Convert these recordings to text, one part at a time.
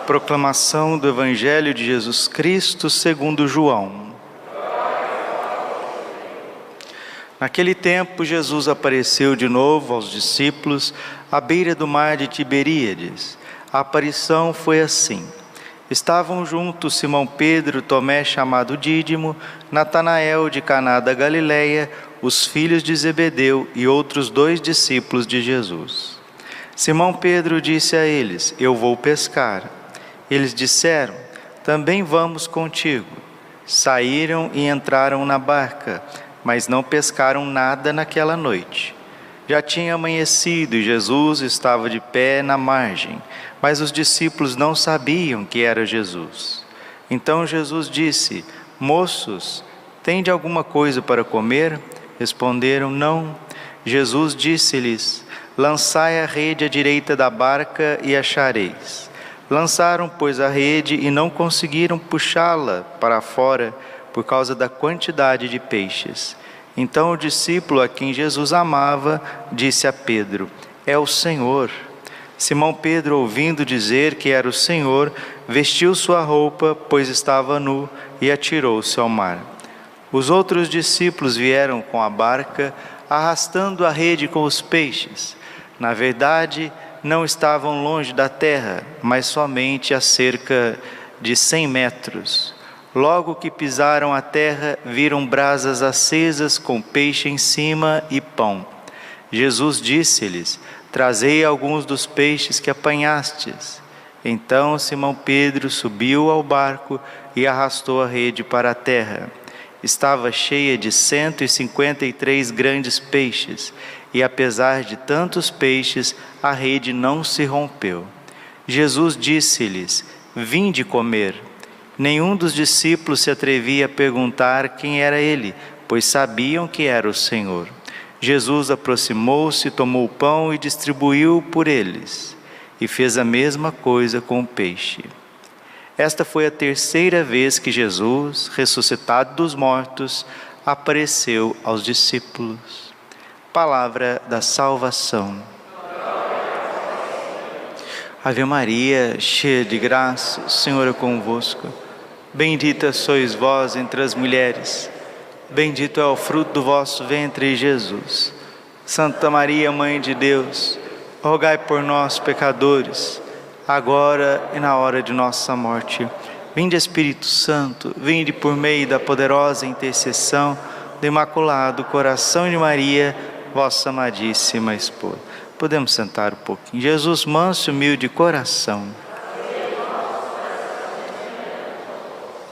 Proclamação do Evangelho de Jesus Cristo segundo João. Naquele tempo, Jesus apareceu de novo aos discípulos à beira do mar de Tiberíades. A aparição foi assim: estavam juntos Simão Pedro, Tomé chamado Dídimo, Natanael de Caná da Galileia, os filhos de Zebedeu e outros 2 discípulos de Jesus. Simão Pedro disse a eles: eu vou pescar. Eles disseram: também vamos contigo. Saíram e entraram na barca, mas não pescaram nada naquela noite. Já tinha amanhecido e Jesus estava de pé na margem, mas os discípulos não sabiam que era Jesus. Então Jesus disse: moços, tende alguma coisa para comer? Responderam: não. Jesus disse-lhes: lançai a rede à direita da barca e achareis. Lançaram, pois, a rede e não conseguiram puxá-la para fora por causa da quantidade de peixes. Então o discípulo a quem Jesus amava disse a Pedro: é o Senhor. Simão Pedro, ouvindo dizer que era o Senhor, vestiu sua roupa, pois estava nu, e atirou-se ao mar. Os outros discípulos vieram com a barca, arrastando a rede com os peixes. Na verdade, não estavam longe da terra, mas somente a cerca de 100 metros. Logo que pisaram a terra, viram brasas acesas com peixe em cima e pão. Jesus disse-lhes: trazei alguns dos peixes que apanhastes. Então Simão Pedro subiu ao barco e arrastou a rede para a terra. Estava cheia de 153 grandes peixes, e apesar de tantos peixes, a rede não se rompeu. Jesus disse-lhes: vinde comer. Nenhum dos discípulos se atrevia a perguntar quem era ele, pois sabiam que era o Senhor. Jesus aproximou-se, tomou o pão e distribuiu por eles, e fez a mesma coisa com o peixe. Esta foi a 3ª vez que Jesus, ressuscitado dos mortos, apareceu aos discípulos. Palavra da salvação. Ave Maria, cheia de graça, o Senhor é convosco. Bendita sois vós entre as mulheres, bendito é o fruto do vosso ventre, Jesus. Santa Maria, Mãe de Deus, rogai por nós, pecadores, agora e na hora de nossa morte. Vinde, Espírito Santo, vinde por meio da poderosa intercessão do Imaculado Coração de Maria, vossa amadíssima esposa. Podemos sentar um pouquinho. Jesus, manso e humilde coração.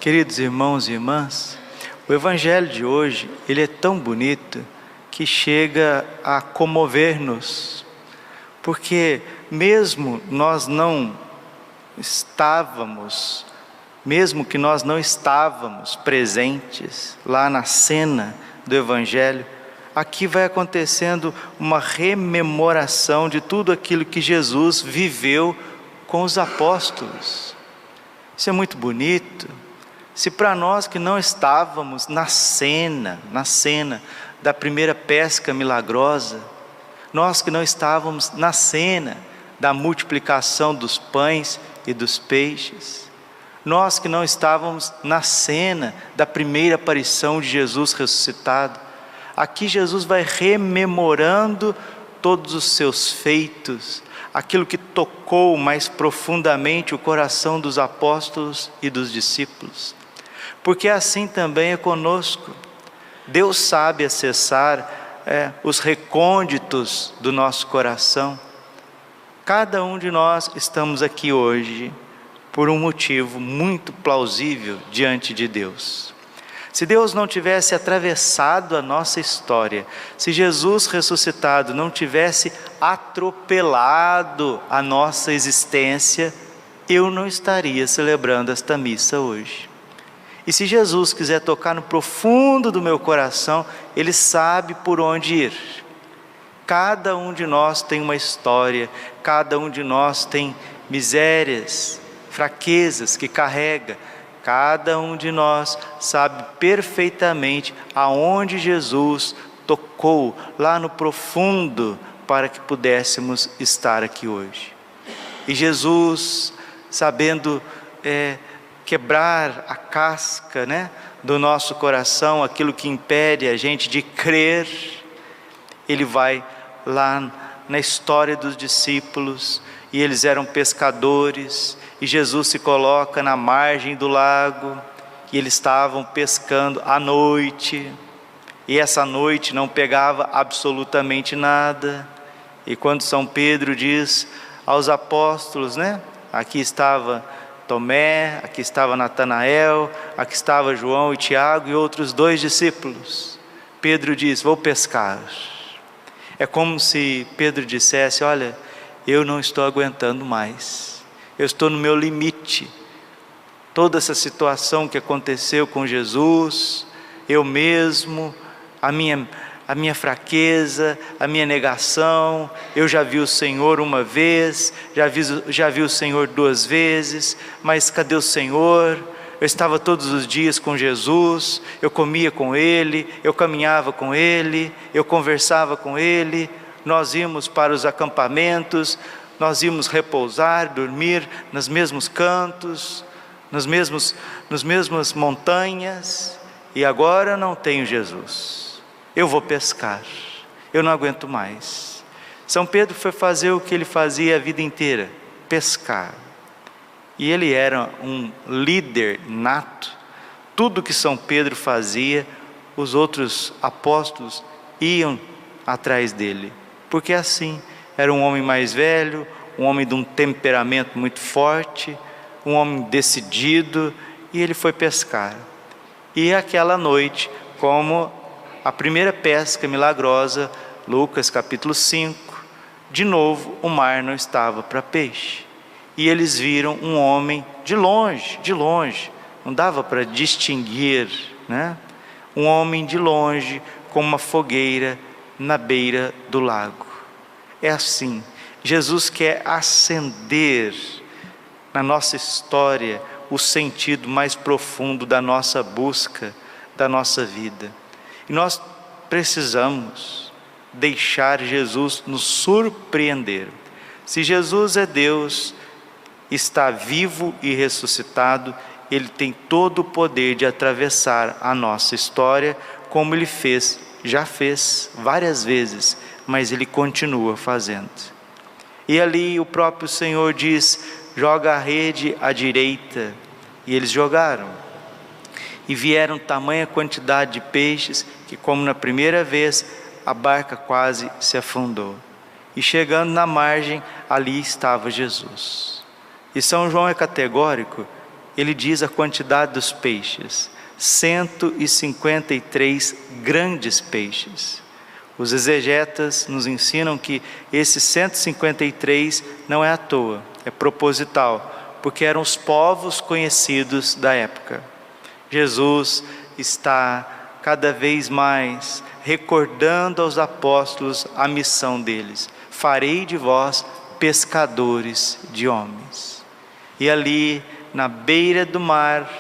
Queridos irmãos e irmãs, o Evangelho de hoje, ele é tão bonito que chega a comover-nos, porque mesmo que nós não estávamos presentes lá na cena do Evangelho, aqui vai acontecendo uma rememoração de tudo aquilo que Jesus viveu com os apóstolos. Isso é muito bonito. Se para nós que não estávamos na cena da primeira pesca milagrosa, nós que não estávamos na cena da multiplicação dos pães e dos peixes, nós que não estávamos na cena da primeira aparição de Jesus ressuscitado, aqui Jesus vai rememorando todos os seus feitos, aquilo que tocou mais profundamente o coração dos apóstolos e dos discípulos. Porque assim também é conosco. Deus sabe acessar os recônditos do nosso coração. Cada um de nós estamos aqui hoje por um motivo muito plausível diante de Deus. Se Deus não tivesse atravessado a nossa história, se Jesus ressuscitado não tivesse atropelado a nossa existência, eu não estaria celebrando esta missa hoje. E se Jesus quiser tocar no profundo do meu coração, Ele sabe por onde ir. Cada um de nós tem uma história, cada um de nós tem misérias, fraquezas que carrega. Cada um de nós sabe perfeitamente aonde Jesus tocou lá no profundo para que pudéssemos estar aqui hoje. E Jesus, sabendo quebrar a casca, né, do nosso coração, aquilo que impede a gente de crer, Ele vai lá na história dos discípulos, e eles eram pescadores, e Jesus se coloca na margem do lago, e eles estavam pescando à noite, e essa noite não pegava absolutamente nada. E quando São Pedro diz aos apóstolos, né, aqui estava Tomé, aqui estava Natanael, aqui estava João e Tiago e outros 2 discípulos, Pedro diz: vou pescar. É como se Pedro dissesse: olha, eu não estou aguentando mais, eu estou no meu limite. Toda essa situação que aconteceu com Jesus, eu mesmo, a minha fraqueza, a minha negação, eu já vi o Senhor uma vez, já vi o Senhor 2 vezes, mas cadê o Senhor? Eu estava todos os dias com Jesus, eu comia com Ele, eu caminhava com Ele, eu conversava com Ele, nós íamos para os acampamentos, nós íamos repousar, dormir nos mesmos cantos, nas mesmas montanhas, e agora não tenho Jesus, eu vou pescar, eu não aguento mais. São Pedro foi fazer o que ele fazia a vida inteira, pescar. E ele era um líder nato. Tudo que São Pedro fazia, os outros apóstolos iam atrás dele, porque assim, era um homem mais velho, um homem de um temperamento muito forte, um homem decidido, e ele foi pescar. E aquela noite, como a primeira pesca milagrosa, Lucas capítulo 5, de novo o mar não estava para peixe. E eles viram um homem de longe, não dava para distinguir, né? Um homem de longe, com uma fogueira na beira do lago. É assim, Jesus quer acender na nossa história o sentido mais profundo da nossa busca, da nossa vida. E nós precisamos deixar Jesus nos surpreender. Se Jesus é Deus, está vivo e ressuscitado, Ele tem todo o poder de atravessar a nossa história, como Ele já fez várias vezes, mas Ele continua fazendo. E ali o próprio Senhor diz: joga a rede à direita, e eles jogaram, e vieram tamanha quantidade de peixes, que como na primeira vez, a barca quase se afundou, e chegando na margem, ali estava Jesus. E São João é categórico, ele diz a quantidade dos peixes: 153 grandes peixes. Os exegetas nos ensinam que esses 153 não é à toa, é proposital, porque eram os povos conhecidos da época. Jesus está cada vez mais recordando aos apóstolos a missão deles: farei de vós pescadores de homens. E ali, na beira do mar,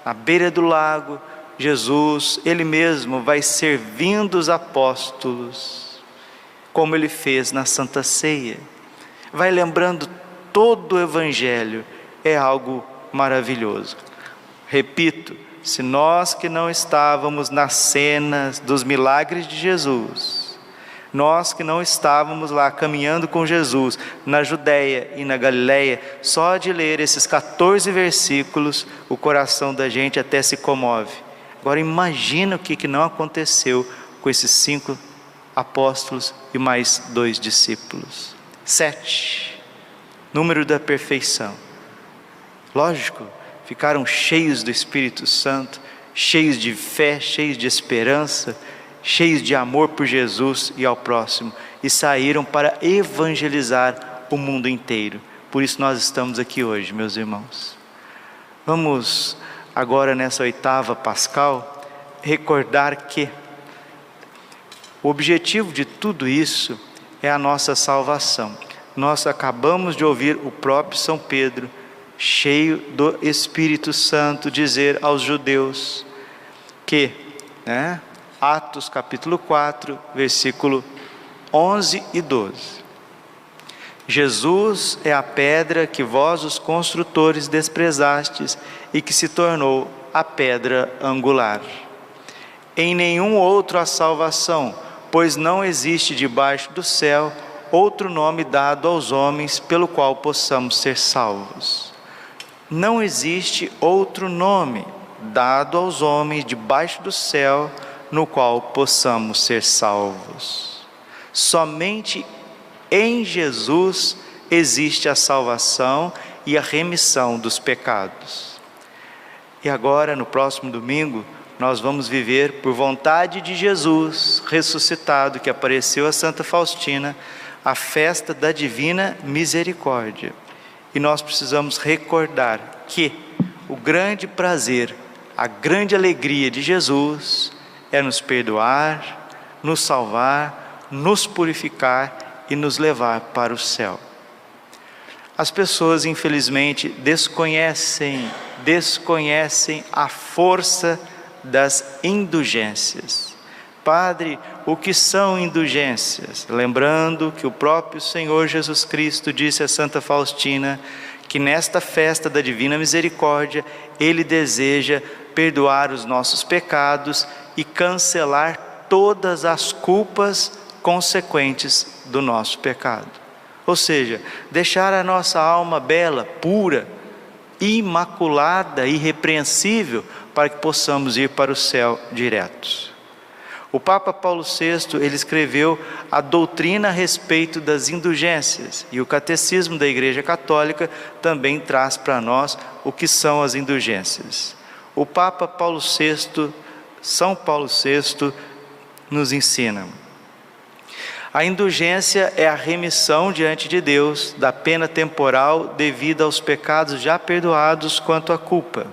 na beira do lago, Jesus, Ele mesmo vai servindo os apóstolos, como Ele fez na Santa Ceia. Vai lembrando todo o Evangelho, é algo maravilhoso. Repito, se nós que não estávamos nas cenas dos milagres de Jesus, nós que não estávamos lá caminhando com Jesus, na Judéia e na Galiléia, só de ler esses 14 versículos, o coração da gente até se comove. Agora imagina o que não aconteceu com esses 5 apóstolos e mais 2 discípulos. 7, número da perfeição. Lógico, ficaram cheios do Espírito Santo, cheios de fé, cheios de esperança, cheios de amor por Jesus e ao próximo, e saíram para evangelizar o mundo inteiro. Por isso nós estamos aqui hoje, meus irmãos. Vamos agora, nessa 8ª Pascal, recordar que o objetivo de tudo isso é a nossa salvação. Nós acabamos de ouvir o próprio São Pedro, cheio do Espírito Santo, dizer aos judeus que, Atos capítulo 4, versículo 11 e 12, Jesus é a pedra que vós, os construtores, desprezastes e que se tornou a pedra angular. Em nenhum outro há salvação, pois não existe debaixo do céu outro nome dado aos homens pelo qual possamos ser salvos. Não existe outro nome dado aos homens debaixo do céu no qual possamos ser salvos. Somente em Jesus existe a salvação e a remissão dos pecados. E agora, no próximo domingo, nós vamos viver, por vontade de Jesus ressuscitado, que apareceu a Santa Faustina, a festa da Divina Misericórdia. E nós precisamos recordar que o grande prazer, a grande alegria de Jesus é nos perdoar, nos salvar, nos purificar e nos levar para o céu. As pessoas, infelizmente, desconhecem a força das indulgências. Padre, o que são indulgências? Lembrando que o próprio Senhor Jesus Cristo disse a Santa Faustina que nesta festa da Divina Misericórdia Ele deseja perdoar os nossos pecados e cancelar todas as culpas consequentes do nosso pecado. Ou seja, deixar a nossa alma bela, pura, imaculada, irrepreensível, para que possamos ir para o céu diretos. O Papa Paulo VI, ele escreveu a doutrina a respeito das indulgências, e o Catecismo da Igreja Católica também traz para nós o que são as indulgências. O Papa Paulo VI, São Paulo VI, nos ensina: a indulgência é a remissão diante de Deus da pena temporal devida aos pecados já perdoados quanto à culpa,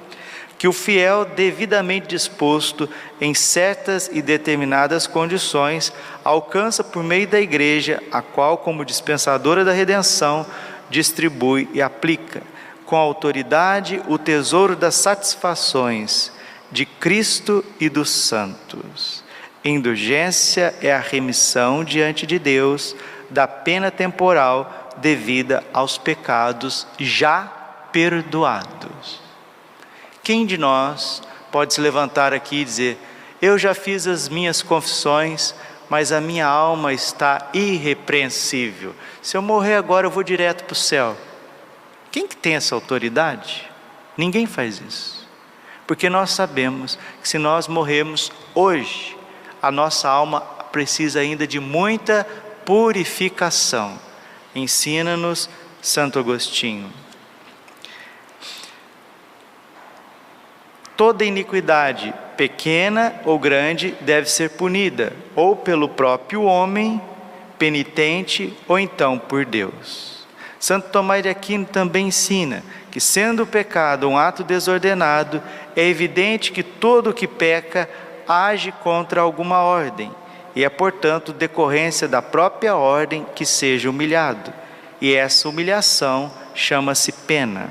que o fiel devidamente disposto em certas e determinadas condições alcança por meio da Igreja, a qual, como dispensadora da redenção, distribui e aplica com autoridade o tesouro das satisfações de Cristo e dos santos. Indulgência é a remissão diante de Deus da pena temporal devida aos pecados já perdoados. Quem de nós pode se levantar aqui e dizer: eu já fiz as minhas confissões, mas a minha alma está irrepreensível, se eu morrer agora eu vou direto para o céu? Quem que tem essa autoridade? Ninguém faz isso, porque nós sabemos que se nós morrermos hoje, a nossa alma precisa ainda de muita purificação. Ensina-nos Santo Agostinho. Toda iniquidade, pequena ou grande, deve ser punida, ou pelo próprio homem penitente, ou então por Deus. Santo Tomás de Aquino também ensina que, sendo o pecado um ato desordenado, é evidente que todo o que peca age contra alguma ordem, e é, portanto, decorrência da própria ordem que seja humilhado, e essa humilhação chama-se pena.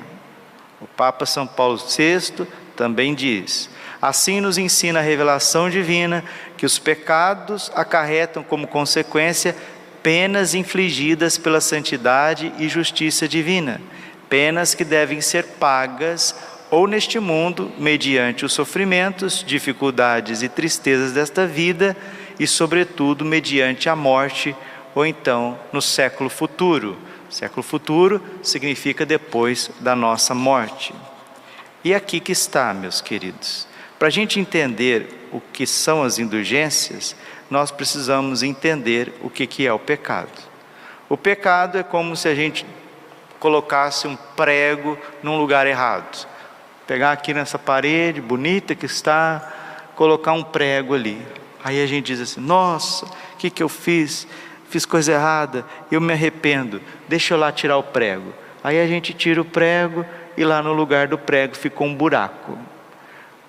O Papa São Paulo VI também diz: assim nos ensina a revelação divina que os pecados acarretam como consequência penas infligidas pela santidade e justiça divina, penas que devem ser pagas ou neste mundo, mediante os sofrimentos, dificuldades e tristezas desta vida, e sobretudo mediante a morte, ou então no século futuro. Século futuro significa depois da nossa morte. E aqui que está, meus queridos, para a gente entender o que são as indulgências, nós precisamos entender o que é o pecado. O pecado é como se a gente colocasse um prego num lugar errado. Pegar aqui nessa parede bonita que está, colocar um prego ali. Aí a gente diz assim: nossa, o que eu fiz? Fiz coisa errada, eu me arrependo, deixa eu lá tirar o prego. Aí a gente tira o prego e lá no lugar do prego ficou um buraco.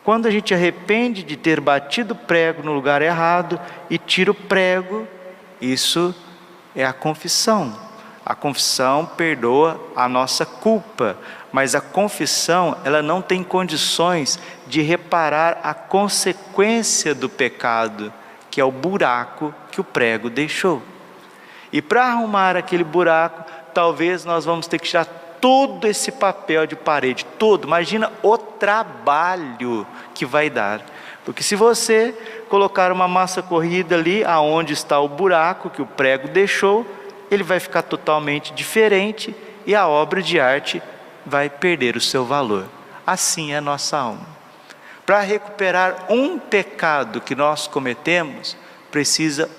Quando a gente arrepende de ter batido o prego no lugar errado e tira o prego, isso é a confissão. A confissão perdoa a nossa culpa, mas a confissão, ela não tem condições de reparar a consequência do pecado, que é o buraco que o prego deixou. E para arrumar aquele buraco, talvez nós vamos ter que tirar todo esse papel de parede, todo. Imagina o trabalho que vai dar. Porque se você colocar uma massa corrida ali, aonde está o buraco que o prego deixou, ele vai ficar totalmente diferente e a obra de arte vai perder o seu valor. Assim é a nossa alma. Para recuperar um pecado que nós cometemos, precisa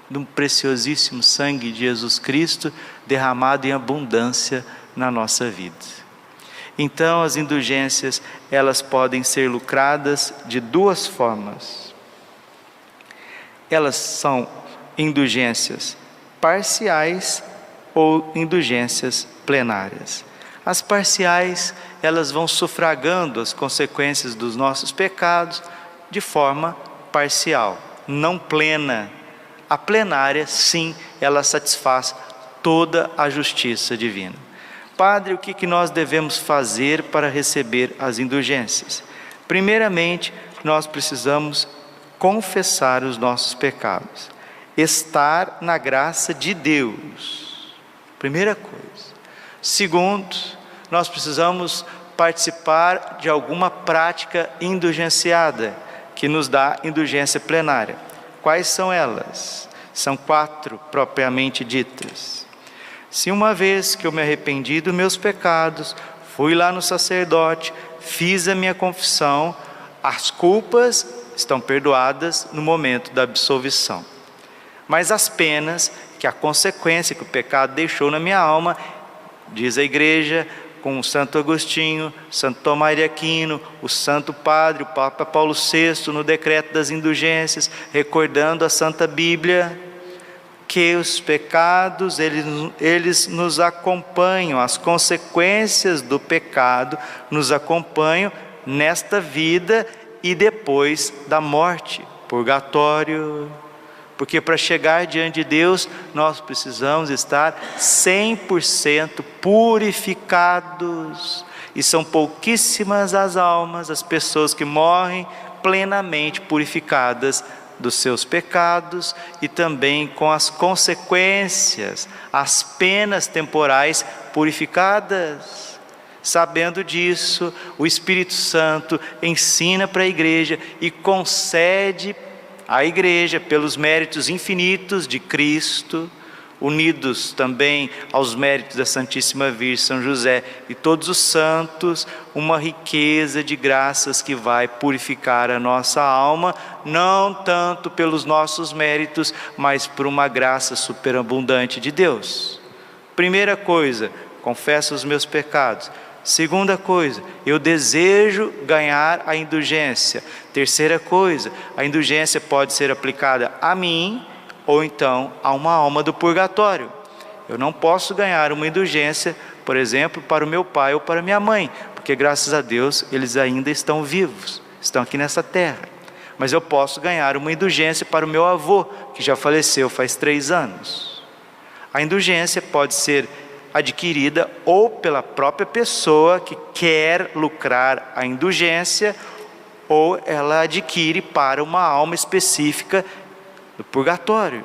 de um preciosíssimo sangue de Jesus Cristo derramado em abundância na nossa vida. Então as indulgências, elas podem ser lucradas de duas formas. Elas são indulgências parciais ou indulgências plenárias. As parciais, elas vão sufragando as consequências dos nossos pecados de forma parcial, não plena. A plenária, sim, ela satisfaz toda a justiça divina. Padre, o que nós devemos fazer para receber as indulgências? Primeiramente, nós precisamos confessar os nossos pecados, estar na graça de Deus, primeira coisa. Segundo, nós precisamos participar de alguma prática indulgenciada, que nos dá indulgência plenária. Quais são elas? São 4 propriamente ditas. Se uma vez que eu me arrependi dos meus pecados, fui lá no sacerdote, fiz a minha confissão, as culpas estão perdoadas no momento da absolvição. Mas as penas, que a consequência que o pecado deixou na minha alma, diz a igreja, com o Santo Agostinho, Santo Tomás de Aquino, o Santo Padre, o Papa Paulo VI, no decreto das indulgências, recordando a Santa Bíblia, que os pecados, eles nos acompanham, as consequências do pecado nos acompanham nesta vida e depois da morte, purgatório. Porque para chegar diante de Deus, nós precisamos estar 100% purificados. E são pouquíssimas as almas, as pessoas que morrem plenamente purificadas dos seus pecados e também com as consequências, as penas temporais purificadas. Sabendo disso, o Espírito Santo ensina para a igreja e concede à igreja, pelos méritos infinitos de Cristo, unidos também aos méritos da Santíssima Virgem, São José e todos os santos, uma riqueza de graças que vai purificar a nossa alma, não tanto pelos nossos méritos, mas por uma graça superabundante de Deus. Primeira coisa, confesso os meus pecados. Segunda coisa, eu desejo ganhar a indulgência. Terceira coisa, a indulgência pode ser aplicada a mim ou então a uma alma do purgatório. Eu não posso ganhar uma indulgência, por exemplo, para o meu pai ou para a minha mãe, porque graças a Deus eles ainda estão vivos, estão aqui nessa terra. Mas eu posso ganhar uma indulgência para o meu avô, que já faleceu faz 3 anos. A indulgência pode ser adquirida ou pela própria pessoa que quer lucrar a indulgência, ou ela adquire para uma alma específica do purgatório,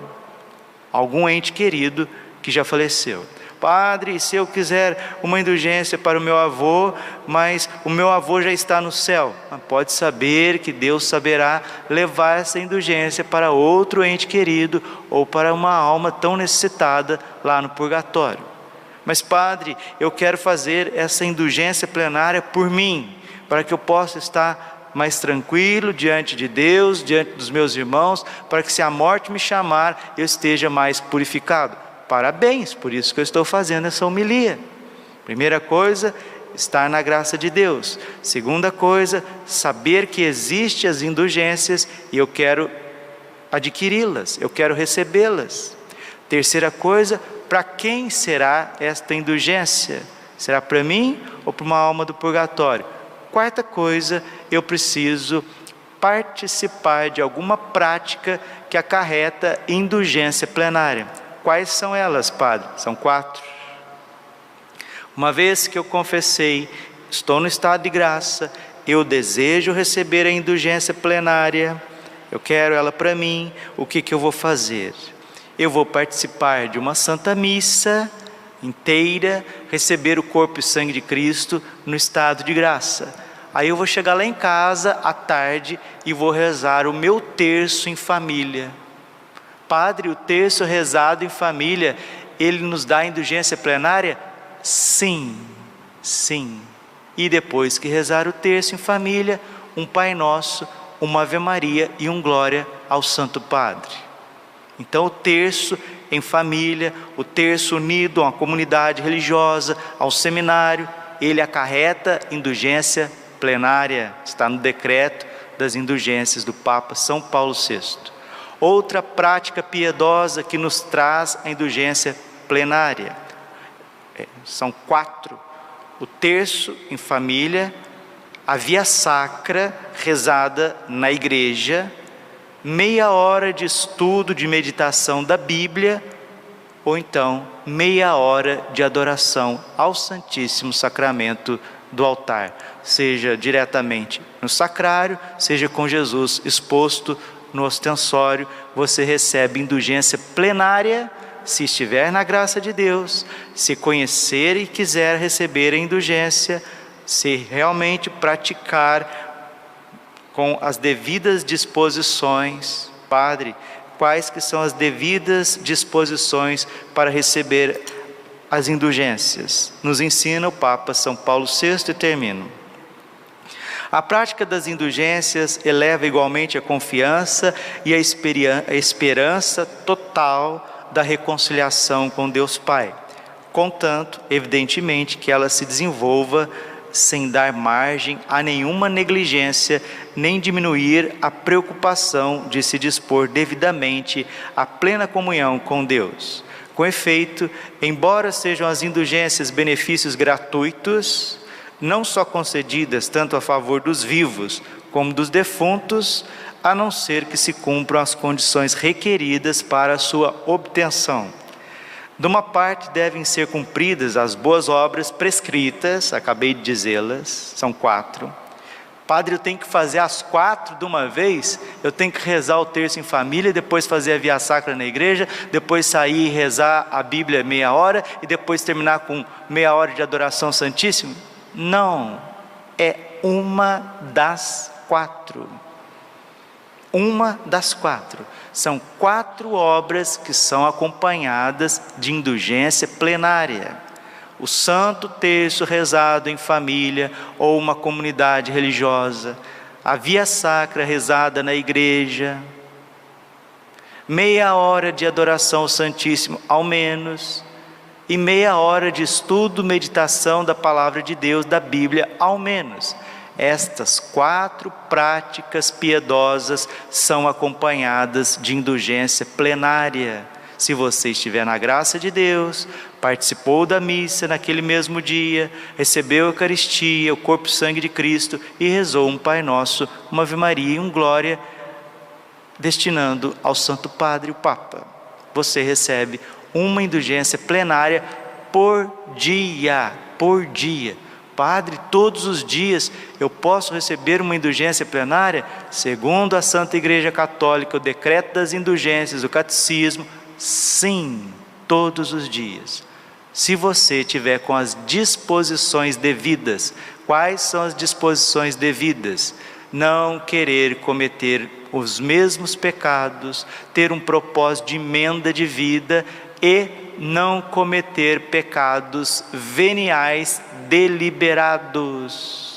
algum ente querido que já faleceu. Padre, se eu quiser uma indulgência para o meu avô, mas o meu avô já está no céu, pode saber que Deus saberá levar essa indulgência para outro ente querido ou para uma alma tão necessitada lá no purgatório. Mas padre, eu quero fazer essa indulgência plenária por mim, para que eu possa estar mais tranquilo diante de Deus, diante dos meus irmãos, para que se a morte me chamar, eu esteja mais purificado. Parabéns, por isso que eu estou fazendo essa homilia. Primeira coisa, estar na graça de Deus. Segunda coisa, saber que existem as indulgências e eu quero adquiri-las, eu quero recebê-las. Terceira coisa, para quem será esta indulgência? Será para mim ou para uma alma do purgatório? Quarta coisa, eu preciso participar de alguma prática que acarreta indulgência plenária. Quais são elas, padre? São 4. Uma vez que eu confessei, estou no estado de graça, eu desejo receber a indulgência plenária, eu quero ela para mim, o que eu vou fazer? Eu vou participar de uma Santa Missa, inteira, receber o corpo e sangue de Cristo no estado de graça. Aí eu vou chegar lá em casa à tarde e vou rezar o meu terço em família. Padre, o terço rezado em família, ele nos dá indulgência plenária? Sim, sim. E depois que rezar o terço em família, um Pai Nosso, uma Ave Maria e um Glória ao Santo Padre. Então o terço em família, o terço unido a uma comunidade religiosa, ao seminário, ele acarreta indulgência plenária, está no decreto das indulgências do Papa São Paulo VI. Outra prática piedosa que nos traz a indulgência plenária, são 4, o terço em família, a via sacra rezada na igreja, meia hora de estudo, de meditação da Bíblia, ou então meia hora de adoração ao Santíssimo Sacramento do altar, seja diretamente no sacrário, seja com Jesus exposto no ostensório. Você recebe indulgência plenária, se estiver na graça de Deus, se conhecer e quiser receber a indulgência, se realmente praticar com as devidas disposições. Padre, quais que são as devidas disposições para receber as indulgências? Nos ensina o Papa São Paulo VI e termino. A prática das indulgências eleva igualmente a confiança e a esperança total da reconciliação com Deus Pai, contanto, evidentemente, que ela se desenvolva sem dar margem a nenhuma negligência, nem diminuir a preocupação de se dispor devidamente à plena comunhão com Deus. Com efeito, embora sejam as indulgências benefícios gratuitos, não só concedidas tanto a favor dos vivos como dos defuntos, a não ser que se cumpram as condições requeridas para a sua obtenção. De uma parte devem ser cumpridas as boas obras prescritas, acabei de dizê-las, são 4. Padre, eu tenho que fazer as 4 de uma vez? Eu tenho que rezar o terço em família, depois fazer a via sacra na igreja, depois sair e rezar a Bíblia meia hora, e depois terminar com meia hora de adoração santíssima? Não, é uma das 4. Uma das 4. São 4 obras que são acompanhadas de indulgência plenária. O Santo Terço rezado em família ou uma comunidade religiosa, a via sacra rezada na igreja, meia hora de adoração ao Santíssimo ao menos, e meia hora de estudo, meditação da Palavra de Deus, da Bíblia ao menos. Estas 4 práticas piedosas são acompanhadas de indulgência plenária. Se você estiver na graça de Deus, participou da missa naquele mesmo dia, recebeu a Eucaristia, o corpo e sangue de Cristo e rezou um Pai Nosso, uma Ave Maria e um Glória, destinando ao Santo Padre, o Papa, você recebe uma indulgência plenária por dia, por dia. Padre, todos os dias eu posso receber uma indulgência plenária? Segundo a Santa Igreja Católica, o decreto das indulgências, o catecismo, sim, todos os dias. Se você tiver com as disposições devidas. Quais são as disposições devidas? Não querer cometer os mesmos pecados, ter um propósito de emenda de vida e não cometer pecados veniais deliberados.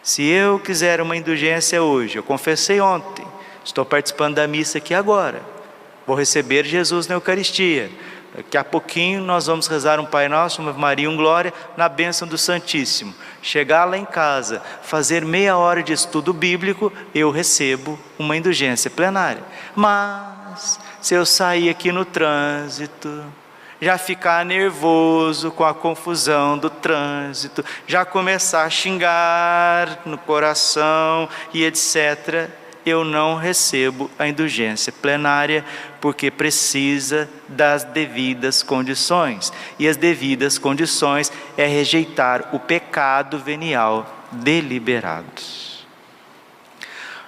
Se eu quiser uma indulgência hoje, eu confessei ontem, estou participando da missa aqui agora, vou receber Jesus na Eucaristia, daqui a pouquinho nós vamos rezar um Pai Nosso, uma Ave Maria, um Glória, na bênção do Santíssimo. Chegar lá em casa, fazer meia hora de estudo bíblico, eu recebo uma indulgência plenária. Mas se eu sair aqui no trânsito, já ficar nervoso com a confusão do trânsito, já começar a xingar no coração e etc., eu não recebo a indulgência plenária, porque precisa das devidas condições. E as devidas condições é rejeitar o pecado venial deliberado.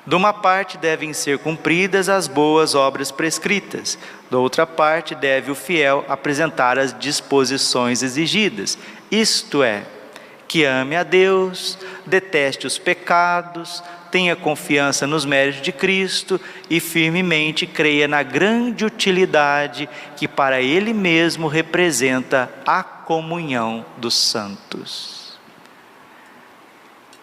De uma parte devem ser cumpridas as boas obras prescritas, da outra parte deve o fiel apresentar as disposições exigidas, isto é, que ame a Deus, deteste os pecados, tenha confiança nos méritos de Cristo e firmemente creia na grande utilidade que para Ele mesmo representa a comunhão dos santos.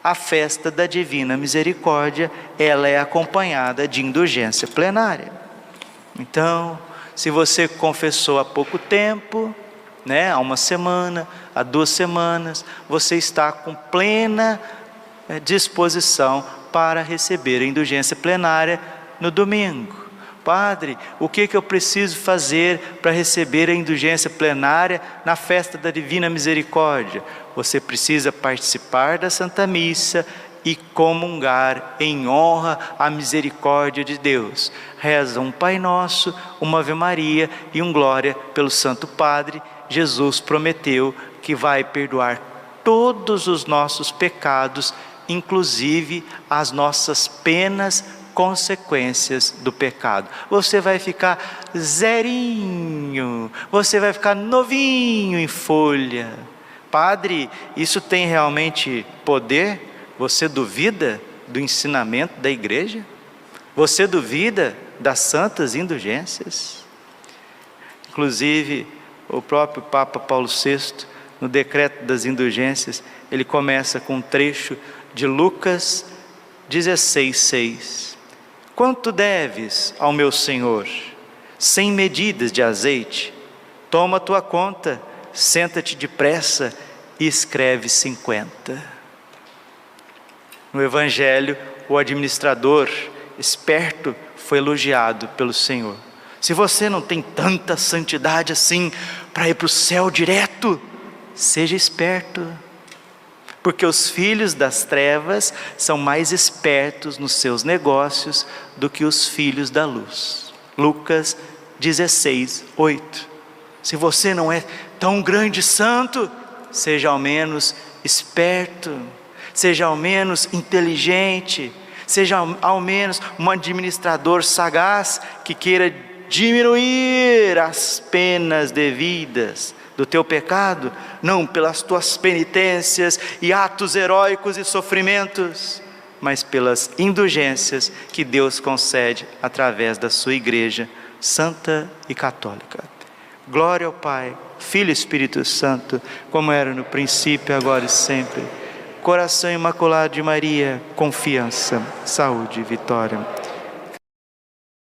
A festa da Divina Misericórdia, ela é acompanhada de indulgência plenária. Então, se você confessou há pouco tempo, há uma semana, há 2 semanas, você está com plena disposição para receber a indulgência plenária no domingo. Padre, o que eu preciso fazer para receber a indulgência plenária na festa da Divina Misericórdia? Você precisa participar da Santa Missa e comungar em honra à misericórdia de Deus. Reza um Pai Nosso, uma Ave Maria e um Glória pelo Santo Padre. Jesus prometeu que vai perdoar todos os nossos pecados, inclusive as nossas penas, consequências do pecado. Você vai ficar zerinho, você vai ficar novinho em folha. Padre, isso tem realmente poder? Você duvida do ensinamento da igreja? Você duvida das santas indulgências? Inclusive, o próprio Papa Paulo VI, no decreto das indulgências, ele começa com um trecho de Lucas 16:6. Quanto deves ao meu Senhor? 100 medidas de azeite. Toma a tua conta, senta-te depressa e escreve 50. No Evangelho, o administrador esperto foi elogiado pelo Senhor. Se você não tem tanta santidade assim para ir para o céu direto, seja esperto, porque os filhos das trevas são mais espertos nos seus negócios do que os filhos da luz. Lucas 16:8. Se você não é tão grande santo, seja ao menos esperto, seja ao menos inteligente, seja ao menos um administrador sagaz que queira diminuir as penas devidas do teu pecado, não pelas tuas penitências e atos heróicos e sofrimentos, mas pelas indulgências que Deus concede através da sua igreja santa e católica. Glória ao Pai, Filho e Espírito Santo, como era no princípio, agora e sempre. Coração Imaculado de Maria, confiança, saúde e vitória.